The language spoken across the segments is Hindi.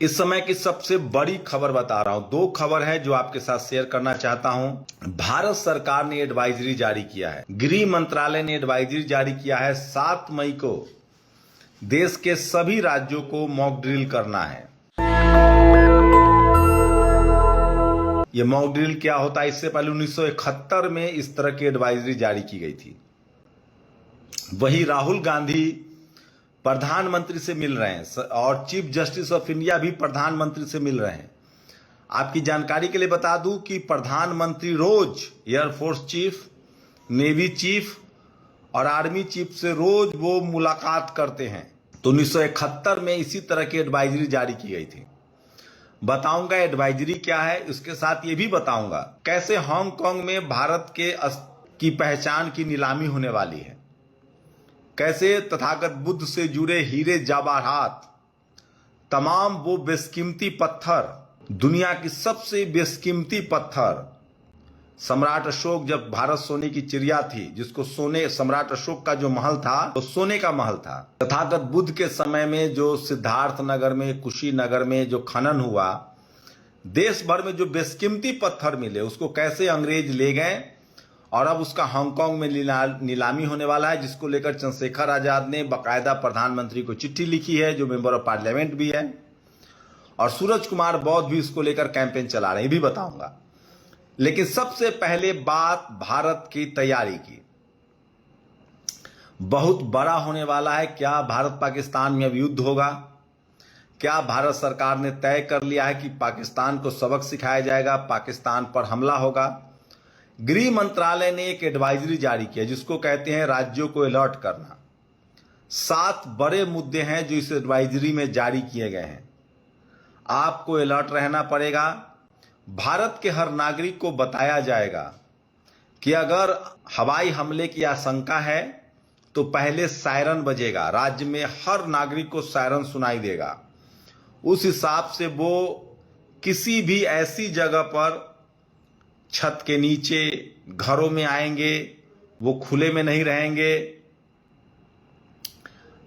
इस समय की सबसे बड़ी खबर बता रहा हूं। दो खबर है जो आपके साथ शेयर करना चाहता हूं। भारत सरकार ने एडवाइजरी जारी किया है, गृह मंत्रालय ने एडवाइजरी जारी किया है। 7 मई को देश के सभी राज्यों को मॉक ड्रिल करना है। यह मॉक ड्रिल क्या होता है? इससे पहले 1971 में इस तरह की एडवाइजरी जारी की गई थी। वही राहुल गांधी प्रधानमंत्री से मिल रहे हैं और चीफ जस्टिस ऑफ इंडिया भी प्रधानमंत्री से मिल रहे हैं। आपकी जानकारी के लिए बता दूं कि प्रधानमंत्री रोज एयरफोर्स चीफ, नेवी चीफ और आर्मी चीफ से रोज वो मुलाकात करते हैं। तो 1971 में इसी तरह की एडवाइजरी जारी की गई थी। बताऊंगा एडवाइजरी क्या है, उसके साथ ये भी बताऊंगा कैसे हांगकांग में भारत की पहचान की नीलामी होने वाली है, कैसे तथागत बुद्ध से जुड़े हीरे जवाहरात, तमाम वो बेशकीमती पत्थर, दुनिया की सबसे बेशकीमती पत्थर, सम्राट अशोक जब भारत सोने की चिड़िया थी, जिसको सोने, सम्राट अशोक का जो महल था वो सोने का महल था। तथागत बुद्ध के समय में जो सिद्धार्थ नगर में, कुशीनगर में जो खनन हुआ, देश भर में जो बेशकीमती पत्थर मिले, उसको कैसे अंग्रेज ले गए और अब उसका हांगकांग में नीलामी होने वाला है, जिसको लेकर चंद्रशेखर आजाद ने बाकायदा प्रधानमंत्री को चिट्ठी लिखी है, जो मेंबर ऑफ पार्लियामेंट भी है, और सूरज कुमार बौद्ध भी इसको लेकर कैंपेन चला रहे हैं, भी बताऊंगा। लेकिन सबसे पहले बात भारत की तैयारी की। बहुत बड़ा होने वाला है। क्या भारत पाकिस्तान में अब युद्ध होगा? क्या भारत सरकार ने तय कर लिया है कि पाकिस्तान को सबक सिखाया जाएगा, पाकिस्तान पर हमला होगा? गृह मंत्रालय ने एक एडवाइजरी जारी किया जिसको कहते हैं राज्यों को अलर्ट करना। 7 बड़े मुद्दे हैं जो इस एडवाइजरी में जारी किए गए हैं। आपको अलर्ट रहना पड़ेगा। भारत के हर नागरिक को बताया जाएगा कि अगर हवाई हमले की आशंका है तो पहले सायरन बजेगा। राज्य में हर नागरिक को सायरन सुनाई देगा। उस हिसाब से वो किसी भी ऐसी जगह पर, छत के नीचे, घरों में आएंगे, वो खुले में नहीं रहेंगे।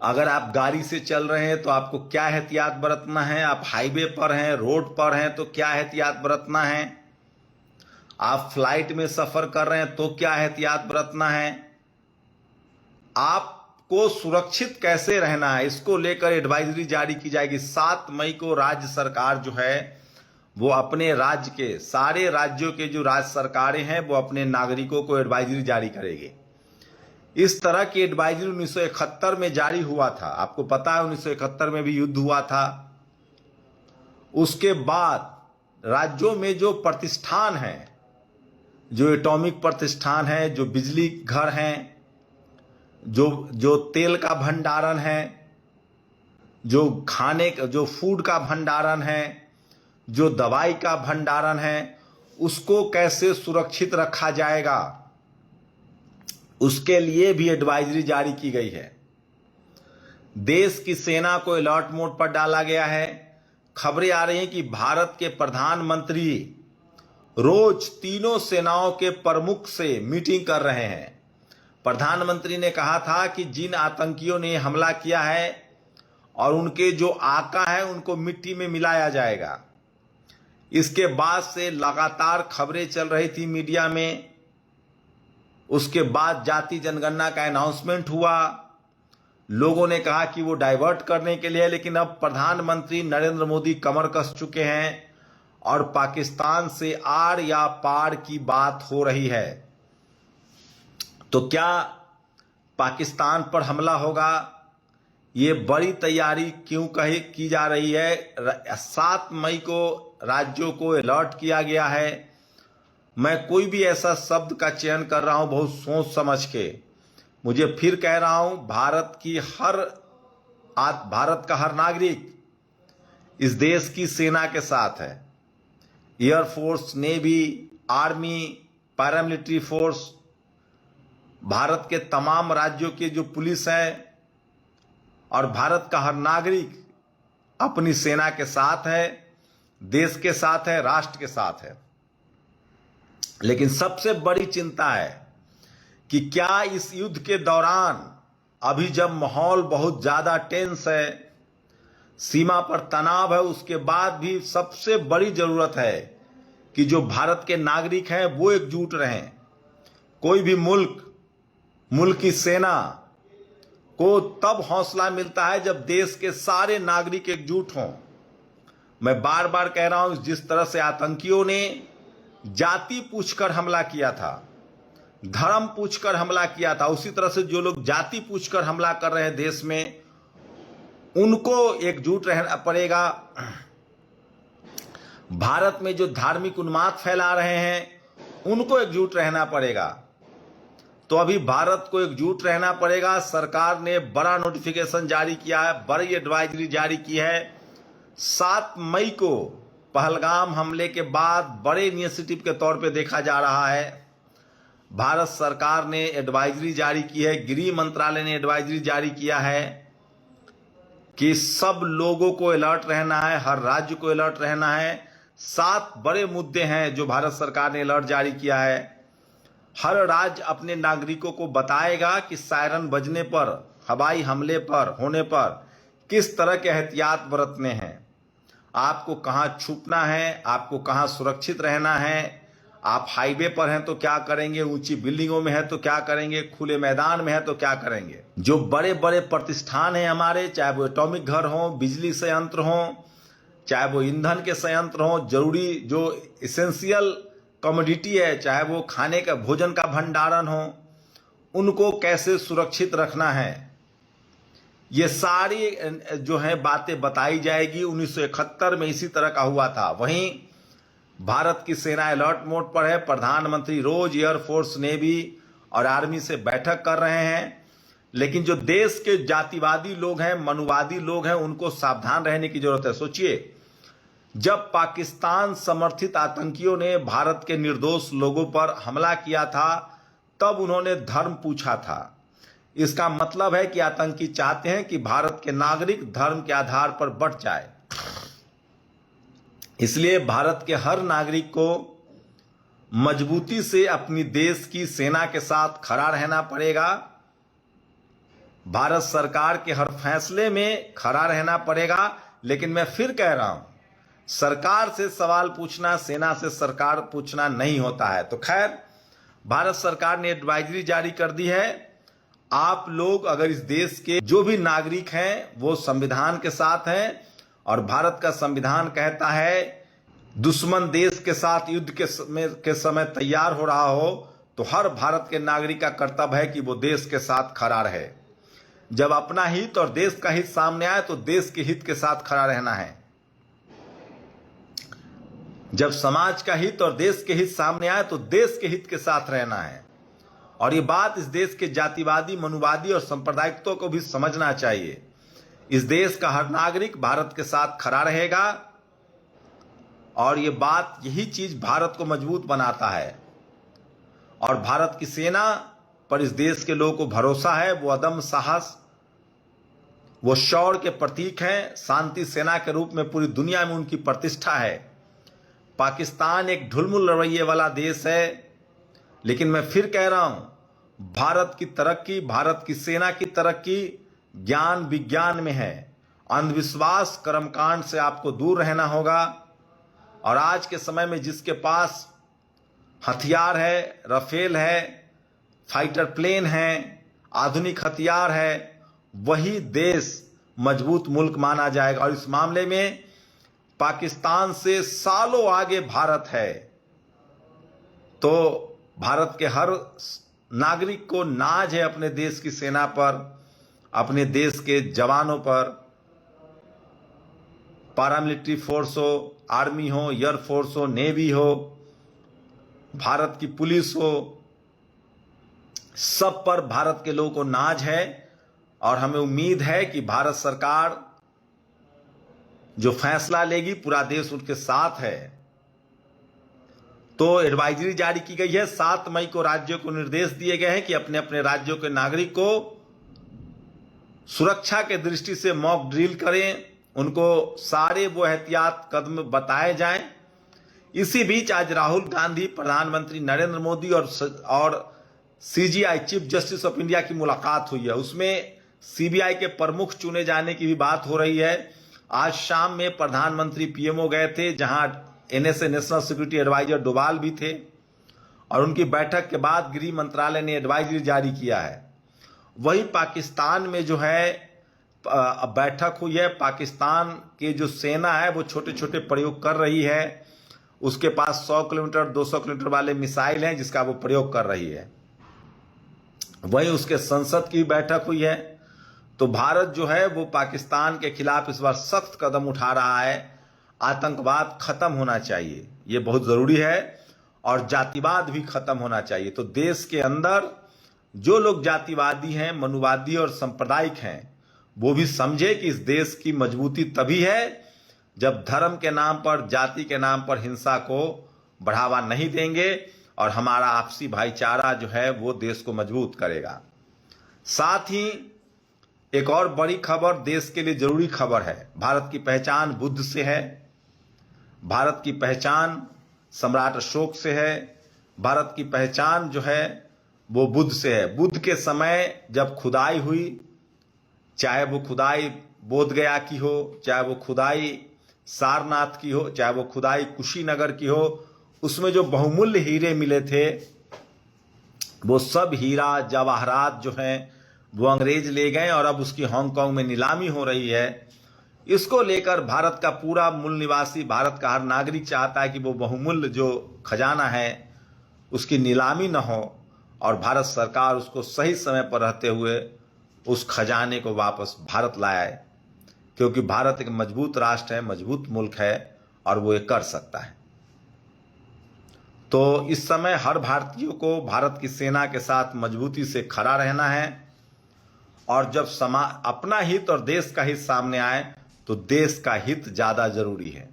अगर आप गाड़ी से चल रहे हैं तो आपको क्या एहतियात बरतना है? आप हाईवे पर हैं, रोड पर हैं तो क्या एहतियात बरतना है? आप फ्लाइट में सफर कर रहे हैं तो क्या एहतियात बरतना है? आपको सुरक्षित कैसे रहना है, इसको लेकर एडवाइजरी जारी की जाएगी। 7 मई को राज्य सरकार जो है वो अपने राज्य के, सारे राज्यों के जो राज्य सरकारें हैं वो अपने नागरिकों को एडवाइजरी जारी करेगी। इस तरह की एडवाइजरी 1971 में जारी हुआ था। आपको पता है 1971 में भी युद्ध हुआ था। उसके बाद राज्यों में जो प्रतिष्ठान हैं, जो एटॉमिक प्रतिष्ठान है, जो बिजली घर हैं, जो तेल का भंडारण है, जो खाने का, जो फूड का भंडारण है, जो दवाई का भंडारण है, उसको कैसे सुरक्षित रखा जाएगा, उसके लिए भी एडवाइजरी जारी की गई है। देश की सेना को अलर्ट मोड पर डाला गया है। खबरें आ रही हैं कि भारत के प्रधानमंत्री रोज तीनों सेनाओं के प्रमुख से मीटिंग कर रहे हैं। प्रधानमंत्री ने कहा था कि जिन आतंकियों ने हमला किया है और उनके जो आका है उनको मिट्टी में मिलाया जाएगा। इसके बाद से लगातार खबरें चल रही थी मीडिया में। उसके बाद जाति जनगणना का अनाउंसमेंट हुआ। लोगों ने कहा कि वो डाइवर्ट करने के लिए, लेकिन अब प्रधानमंत्री नरेंद्र मोदी कमर कस चुके हैं और पाकिस्तान से आर या पार की बात हो रही है। तो क्या पाकिस्तान पर हमला होगा? ये बड़ी तैयारी क्यों की जा रही है? 7 मई को राज्यों को अलर्ट किया गया है। मैं कोई भी ऐसा शब्द का चयन कर रहा हूं बहुत सोच समझ के। मुझे फिर कह रहा हूं, भारत का हर नागरिक इस देश की सेना के साथ है। Air force, navy, army, paramilitary force, Bharat के तमाम राज्यों के जो पुलिस है, और भारत का हर नागरिक अपनी सेना के साथ है, देश के साथ है, राष्ट्र के साथ है। लेकिन सबसे बड़ी चिंता है कि क्या इस युद्ध के दौरान, अभी जब माहौल बहुत ज्यादा टेंस है, सीमा पर तनाव है, उसके बाद भी सबसे बड़ी जरूरत है कि जो भारत के नागरिक हैं वो एकजुट रहें। कोई भी मुल्क की सेना को तब हौसला मिलता है जब देश के सारे नागरिक एकजुट हों। मैं बार बार कह रहा हूं, जिस तरह से आतंकियों ने जाति पूछकर हमला किया था, धर्म पूछकर हमला किया था, उसी तरह से जो लोग जाति पूछकर हमला कर रहे हैं देश में, उनको एकजुट रहना पड़ेगा। भारत में जो धार्मिक उन्माद फैला रहे हैं उनको एकजुट रहना पड़ेगा। तो अभी भारत को एकजुट रहना पड़ेगा। सरकार ने बड़ा नोटिफिकेशन जारी किया है, बड़ी एडवाइजरी जारी की है। 7 मई को पहलगाम हमले के बाद बड़े इनिशिएटिव के तौर पे देखा जा रहा है। भारत सरकार ने एडवाइजरी जारी की है, गृह मंत्रालय ने एडवाइजरी जारी किया है कि सब लोगों को अलर्ट रहना है, हर राज्य को अलर्ट रहना है। 7 बड़े मुद्दे हैं जो भारत सरकार ने अलर्ट जारी किया है। हर राज्य अपने नागरिकों को बताएगा कि सायरन बजने पर, हवाई हमले पर होने पर किस तरह के एहतियात बरतने हैं, आपको कहां छुपना है, आपको कहां सुरक्षित रहना है। आप हाईवे पर हैं तो क्या करेंगे, ऊंची बिल्डिंगों में है तो क्या करेंगे, खुले मैदान में है तो क्या करेंगे। जो बड़े बड़े प्रतिष्ठान हैं हमारे, चाहे वो एटॉमिक घर हो, बिजली संयंत्र हो, चाहे वो ईंधन के संयंत्र हो, जरूरी जो इसेंशियल कमोडिटी है, चाहे वो खाने का भोजन का भंडारण हो, उनको कैसे सुरक्षित रखना है, ये सारी जो है बातें बताई जाएगी। 1971 में इसी तरह का हुआ था। वहीं भारत की सेना अलर्ट मोड पर है। प्रधानमंत्री रोज एयरफोर्स, नेवी और आर्मी से बैठक कर रहे हैं। लेकिन जो देश के जातिवादी लोग हैं, मनुवादी लोग हैं, उनको सावधान रहने की जरूरत है। सोचिए, जब पाकिस्तान समर्थित आतंकियों ने भारत के निर्दोष लोगों पर हमला किया था, तब उन्होंने धर्म पूछा था। इसका मतलब है कि आतंकी चाहते हैं कि भारत के नागरिक धर्म के आधार पर बंट जाए। इसलिए भारत के हर नागरिक को मजबूती से अपनी देश की सेना के साथ खड़ा रहना पड़ेगा। भारत सरकार के हर फैसले में खड़ा रहना पड़ेगा। लेकिन मैं फिर कह रहा हूं, सरकार से सवाल पूछना, सेना से सरकार पूछना नहीं होता है। तो खैर, भारत सरकार ने एडवाइजरी जारी कर दी है। आप लोग अगर इस देश के जो भी नागरिक हैं वो संविधान के साथ हैं, और भारत का संविधान कहता है दुश्मन देश के साथ युद्ध के समय तैयार हो रहा हो तो हर भारत के नागरिक का कर्तव्य है कि वो देश के साथ खड़ा रहे। जब अपना हित और देश का हित सामने आए तो देश के हित के साथ खड़ा रहना है। जब समाज का हित और देश के हित सामने आए तो देश के हित के साथ रहना है। और ये बात इस देश के जातिवादी, मनुवादी और सांप्रदायिकता को भी समझना चाहिए। इस देश का हर नागरिक भारत के साथ खड़ा रहेगा, और ये बात, यही चीज भारत को मजबूत बनाता है। और भारत की सेना पर इस देश के लोगों को भरोसा है। वो अदम्य साहस, वो शौर्य के प्रतीक हैं। शांति सेना के रूप में पूरी दुनिया में उनकी प्रतिष्ठा है। पाकिस्तान एक ढुलमुल रवैये वाला देश है, लेकिन मैं फिर कह रहा हूं, भारत की तरक्की, भारत की सेना की तरक्की ज्ञान विज्ञान में है। अंधविश्वास, कर्मकांड से आपको दूर रहना होगा। और आज के समय में जिसके पास हथियार है, राफेल है, फाइटर प्लेन है, आधुनिक हथियार है, वही देश मजबूत मुल्क माना जाएगा। और इस मामले में पाकिस्तान से सालों आगे भारत है। तो भारत के हर नागरिक को नाज है अपने देश की सेना पर, अपने देश के जवानों पर। पैरामिलिट्री फोर्स हो, आर्मी हो, एयरफोर्स हो, नेवी हो, भारत की पुलिस हो, सब पर भारत के लोगों को नाज है। और हमें उम्मीद है कि भारत सरकार जो फैसला लेगी, पूरा देश उनके साथ है। तो एडवाइजरी जारी की गई है। 7 मई को राज्यों को निर्देश दिए गए हैं कि अपने अपने राज्यों के नागरिक को सुरक्षा के दृष्टि से मॉक ड्रिल करें, उनको सारे वो एहतियात कदम बताए जाएं। इसी बीच आज राहुल गांधी, प्रधानमंत्री नरेंद्र मोदी और CGI, chief justice of India की मुलाकात हुई है। उसमें सीबीआई के प्रमुख चुने जाने की भी बात हो रही है। आज शाम में प्रधानमंत्री पीएमओ गए थे, जहां NSA national security adviser Doval भी थे, और उनकी बैठक के बाद गृह मंत्रालय ने एडवाइजरी जारी किया है। वही पाकिस्तान में जो है बैठक हुई है, पाकिस्तान की जो सेना है वो छोटे छोटे प्रयोग कर रही है, उसके पास 100 किलोमीटर 200 किलोमीटर वाले मिसाइल हैं जिसका वो प्रयोग कर रही है। वहीं उसके संसद की बैठक हुई है। तो भारत जो है वो पाकिस्तान के खिलाफ इस बार सख्त कदम उठा रहा है। आतंकवाद खत्म होना चाहिए, ये बहुत जरूरी है, और जातिवाद भी खत्म होना चाहिए। तो देश के अंदर जो लोग जातिवादी हैं, मनुवादी और सांप्रदायिक हैं, वो भी समझे कि इस देश की मजबूती तभी है जब धर्म के नाम पर, जाति के नाम पर हिंसा को बढ़ावा नहीं देंगे, और हमारा आपसी भाईचारा जो है वो देश को मजबूत करेगा। साथ ही एक और बड़ी खबर, देश के लिए जरूरी खबर है। भारत की पहचान बुद्ध से है, भारत की पहचान सम्राट अशोक से है, भारत की पहचान जो है वो बुद्ध से है। बुद्ध के समय जब खुदाई हुई, चाहे वो खुदाई बोधगया की हो, चाहे वो खुदाई सारनाथ की हो, चाहे वो खुदाई कुशीनगर की हो, उसमें जो बहुमूल्य हीरे मिले थे वो सब हीरा जवाहरात जो हैं वो अंग्रेज ले गए, और अब उसकी हांगकांग में नीलामी हो रही है। इसको लेकर भारत का पूरा मूल निवासी, भारत का हर नागरिक चाहता है कि वो बहुमूल्य जो खजाना है उसकी नीलामी न हो, और भारत सरकार उसको सही समय पर रहते हुए उस खजाने को वापस भारत लाए, क्योंकि भारत एक मजबूत राष्ट्र है, मजबूत मुल्क है, और वो ये कर सकता है। तो इस समय हर भारतीय को भारत की सेना के साथ मजबूती से खड़ा रहना है, और जब अपना हित और देश का हित सामने आए तो देश का हित ज्यादा जरूरी है।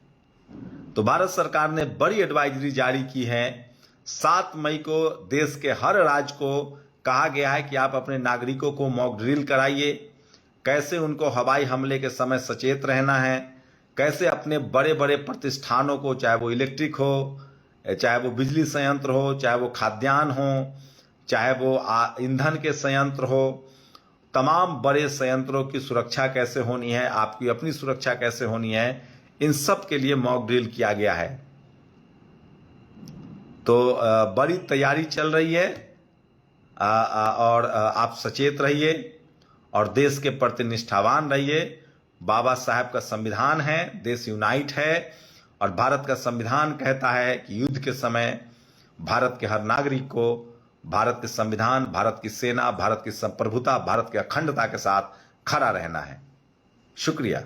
तो भारत सरकार ने बड़ी एडवाइजरी जारी की है। 7 मई को देश के हर राज्य को कहा गया है कि आप अपने नागरिकों को मॉक ड्रिल कराइए, कैसे उनको हवाई हमले के समय सचेत रहना है, कैसे अपने बड़े बड़े प्रतिष्ठानों को, चाहे वो इलेक्ट्रिक हो, चाहे वो बिजली संयंत्र हो, चाहे वो खाद्यान्न हो, चाहे वो ईंधन के संयंत्र हो, तमाम बड़े संयंत्रों की सुरक्षा कैसे होनी है, आपकी अपनी सुरक्षा कैसे होनी है, इन सब के लिए मॉक ड्रिल किया गया है। तो बड़ी तैयारी चल रही है, और आप सचेत रहिए और देश के प्रति निष्ठावान रहिए। बाबा साहब का संविधान है, देश यूनाइट है, और भारत का संविधान कहता है कि युद्ध के समय भारत के हर नागरिक को भारत के संविधान, भारत की सेना, भारत की संप्रभुता, भारत की अखंडता के साथ खड़ा रहना है। शुक्रिया।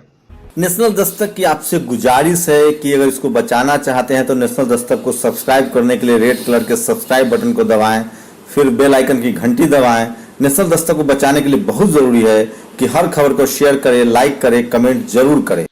नेशनल दस्तक की आपसे गुजारिश है कि अगर इसको बचाना चाहते हैं तो नेशनल दस्तक को सब्सक्राइब करने के लिए रेड कलर के सब्सक्राइब बटन को दबाएं, फिर बेल आइकन की घंटी दबाएं। नेशनल दस्तक को बचाने के लिए बहुत जरूरी है कि हर खबर को शेयर करें, लाइक करें, कमेंट जरूर करें।